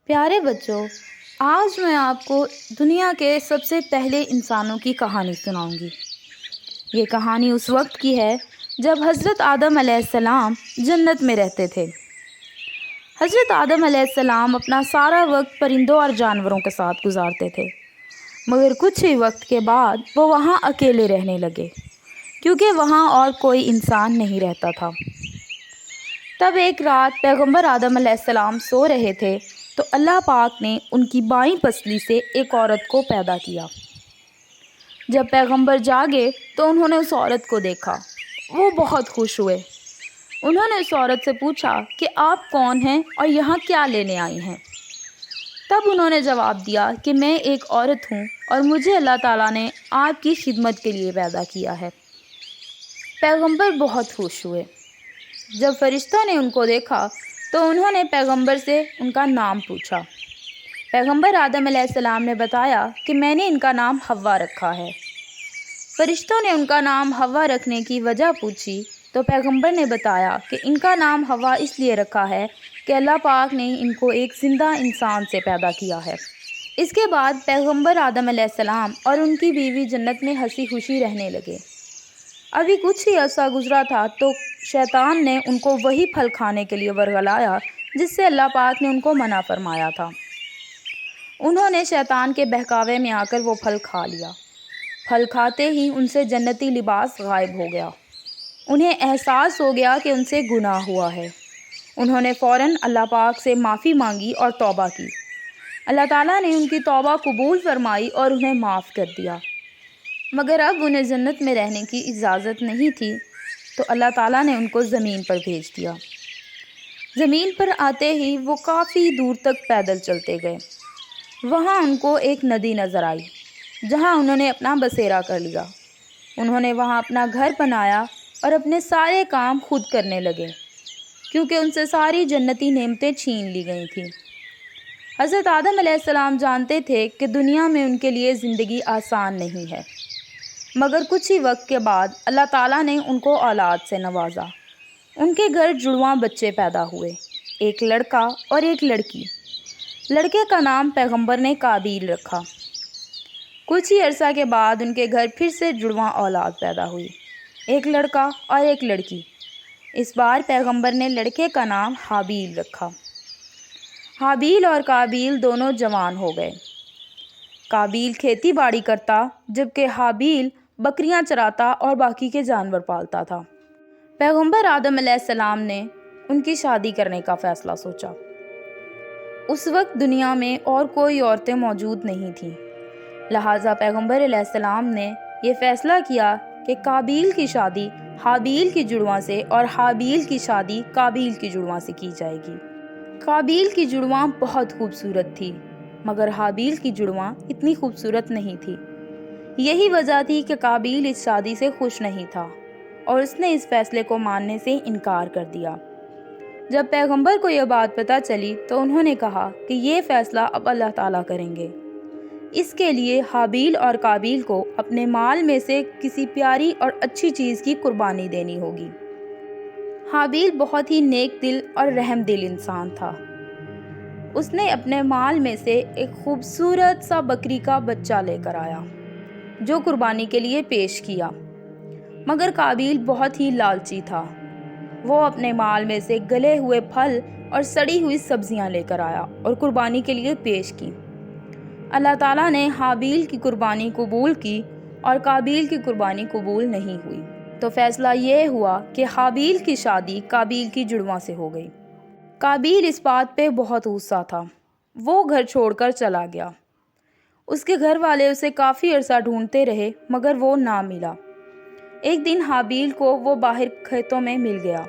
پیارے بچوں، آج میں آپ کو دنیا کے سب سے پہلے انسانوں کی کہانی سناؤں گی۔ یہ کہانی اس وقت کی ہے جب حضرت آدم علیہ السلام جنت میں رہتے تھے۔ حضرت آدم علیہ السلام اپنا سارا وقت پرندوں اور جانوروں کے ساتھ گزارتے تھے، مگر کچھ ہی وقت کے بعد وہ وہاں اکیلے رہنے لگے، کیونکہ وہاں اور کوئی انسان نہیں رہتا تھا۔ تب ایک رات پیغمبر آدم علیہ السلام سو رہے تھے تو اللہ پاک نے ان کی بائیں پسلی سے ایک عورت کو پیدا کیا۔ جب پیغمبر جاگے تو انہوں نے اس عورت کو دیکھا۔ وہ بہت خوش ہوئے۔ انہوں نے اس عورت سے پوچھا کہ آپ کون ہیں اور یہاں کیا لینے آئی ہیں؟ تب انہوں نے جواب دیا کہ میں ایک عورت ہوں اور مجھے اللہ تعالیٰ نے آپ کی خدمت کے لیے پیدا کیا ہے۔ پیغمبر بہت خوش ہوئے۔ جب فرشتوں نے ان کو دیکھا تو انہوں نے پیغمبر سے ان کا نام پوچھا۔ پیغمبر آدم علیہ السلام نے بتایا کہ میں نے ان کا نام حوا رکھا ہے۔ فرشتوں نے ان کا نام حوا رکھنے کی وجہ پوچھی تو پیغمبر نے بتایا کہ ان کا نام حوا اس لیے رکھا ہے کہ اللہ پاک نے ان کو ایک زندہ انسان سے پیدا کیا ہے۔ اس کے بعد پیغمبر آدم علیہ السلام اور ان کی بیوی جنت میں ہنسی خوشی رہنے لگے۔ ابھی کچھ ہی عرصہ گزرا تھا تو شیطان نے ان کو وہی پھل کھانے کے لیے ورگلایا جس سے اللہ پاک نے ان کو منع فرمایا تھا۔ انہوں نے شیطان کے بہکاوے میں آ کر وہ پھل کھا لیا۔ پھل کھاتے ہی ان سے جنتی لباس غائب ہو گیا۔ انہیں احساس ہو گیا کہ ان سے گناہ ہوا ہے۔ انہوں نے فوراً اللہ پاک سے معافی مانگی اور توبہ کی۔ اللہ تعالیٰ نے ان کی توبہ قبول فرمائی اور انہیں معاف کر دیا۔ مگر اب انہیں جنت میں رہنے کی اجازت نہیں تھی تو اللہ تعالیٰ نے ان کو زمین پر بھیج دیا۔ زمین پر آتے ہی وہ کافی دور تک پیدل چلتے گئے۔ وہاں ان کو ایک ندی نظر آئی جہاں انہوں نے اپنا بسیرا کر لیا۔ انہوں نے وہاں اپنا گھر بنایا اور اپنے سارے کام خود کرنے لگے، کیونکہ ان سے ساری جنتی نعمتیں چھین لی گئی تھیں۔ حضرت آدم علیہ السلام جانتے تھے کہ دنیا میں ان کے لیے زندگی آسان نہیں ہے، مگر کچھ ہی وقت کے بعد اللہ تعالیٰ نے ان کو اولاد سے نوازا۔ ان کے گھر جڑواں بچے پیدا ہوئے، ایک لڑکا اور ایک لڑکی۔ لڑکے کا نام پیغمبر نے قابیل رکھا۔ کچھ ہی عرصہ کے بعد ان کے گھر پھر سے جڑواں اولاد پیدا ہوئی، ایک لڑکا اور ایک لڑکی۔ اس بار پیغمبر نے لڑکے کا نام حابیل رکھا۔ حابیل اور قابیل دونوں جوان ہو گئے۔ قابیل کھیتی باڑی کرتا جبکہ حابیل بکریاں چراتا اور باقی کے جانور پالتا تھا۔ پیغمبر آدم علیہ السلام نے ان کی شادی کرنے کا فیصلہ سوچا۔ اس وقت دنیا میں اور کوئی عورتیں موجود نہیں تھیں، لہٰذا پیغمبر علیہ السلام نے یہ فیصلہ کیا کہ قابیل کی شادی حابیل کی جڑواں سے اور حابیل کی شادی قابیل کی جڑواں سے کی جائے گی۔ قابیل کی جڑواں بہت خوبصورت تھی، مگر حابیل کی جڑواں اتنی خوبصورت نہیں تھی۔ یہی وجہ تھی کہ قابیل اس شادی سے خوش نہیں تھا اور اس نے اس فیصلے کو ماننے سے انکار کر دیا۔ جب پیغمبر کو یہ بات پتہ چلی تو انہوں نے کہا کہ یہ فیصلہ اب اللہ تعالیٰ کریں گے۔ اس کے لیے حابیل اور قابیل کو اپنے مال میں سے کسی پیاری اور اچھی چیز کی قربانی دینی ہوگی۔ حابیل بہت ہی نیک دل اور رحم دل انسان تھا۔ اس نے اپنے مال میں سے ایک خوبصورت سا بکری کا بچہ لے کر آیا جو قربانی کے لیے پیش کیا، مگر قابیل بہت ہی لالچی تھا۔ وہ اپنے مال میں سے گلے ہوئے پھل اور سڑی ہوئی سبزیاں لے کر آیا اور قربانی کے لیے پیش کی۔ اللہ تعالیٰ نے حابیل کی قربانی قبول کی اور قابیل کی قربانی قبول نہیں ہوئی، تو فیصلہ یہ ہوا کہ حابیل کی شادی قابیل کی جڑواں سے ہو گئی۔ قابیل اس بات پہ بہت غصہ تھا۔ وہ گھر چھوڑ کر چلا گیا۔ اس کے گھر والے اسے کافی عرصہ ڈھونڈتے رہے مگر وہ نہ ملا۔ ایک دن حابیل کو وہ باہر کھیتوں میں مل گیا۔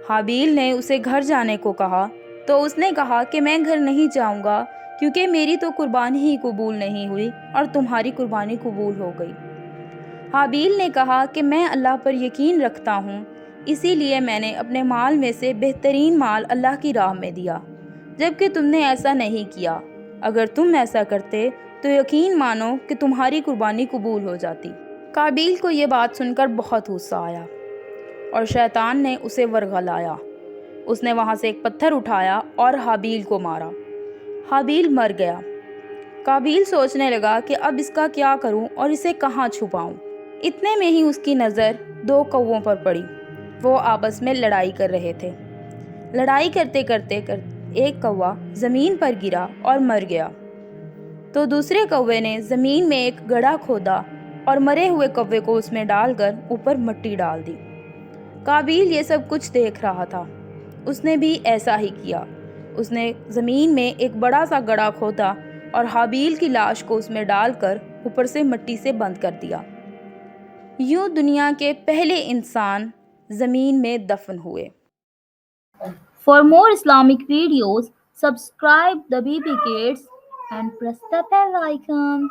حابیل نے اسے گھر جانے کو کہا تو اس نے کہا کہ میں گھر نہیں جاؤں گا کیونکہ میری تو قربانی ہی قبول نہیں ہوئی اور تمہاری قربانی قبول ہو گئی۔ حابیل نے کہا کہ میں اللہ پر یقین رکھتا ہوں، اسی لیے میں نے اپنے مال میں سے بہترین مال اللہ کی راہ میں دیا، جبکہ تم نے ایسا نہیں کیا۔ اگر تم ایسا کرتے تو یقین مانو کہ تمہاری قربانی قبول ہو جاتی۔ قابیل کو یہ بات سن کر بہت غصہ آیا اور شیطان نے اسے ورغلایا۔ اس نے وہاں سے ایک پتھر اٹھایا اور حابیل کو مارا۔ حابیل مر گیا۔ قابیل سوچنے لگا کہ اب اس کا کیا کروں اور اسے کہاں چھپاؤں۔ اتنے میں ہی اس کی نظر دو کووں پر پڑی۔ وہ آپس میں لڑائی کر رہے تھے۔ لڑائی کرتے کرتے ایک کوا زمین پر گرا اور مر گیا، تو دوسرے کوے نے زمین میں ایک گڑھا کھودا اور مرے ہوئے کوے کو اس میں ڈال کر اوپر مٹی ڈال دی۔ قابیل یہ سب کچھ دیکھ رہا تھا۔ اس نے بھی ایسا ہی کیا۔ اس نے زمین میں ایک بڑا سا گڑھا کھودا اور حابیل کی لاش کو اس میں ڈال کر اوپر سے مٹی سے بند کر دیا۔ یوں دنیا کے پہلے انسان زمین میں دفن ہوئے۔ For more Islamic videos, subscribe the BB Kids and press the bell icon.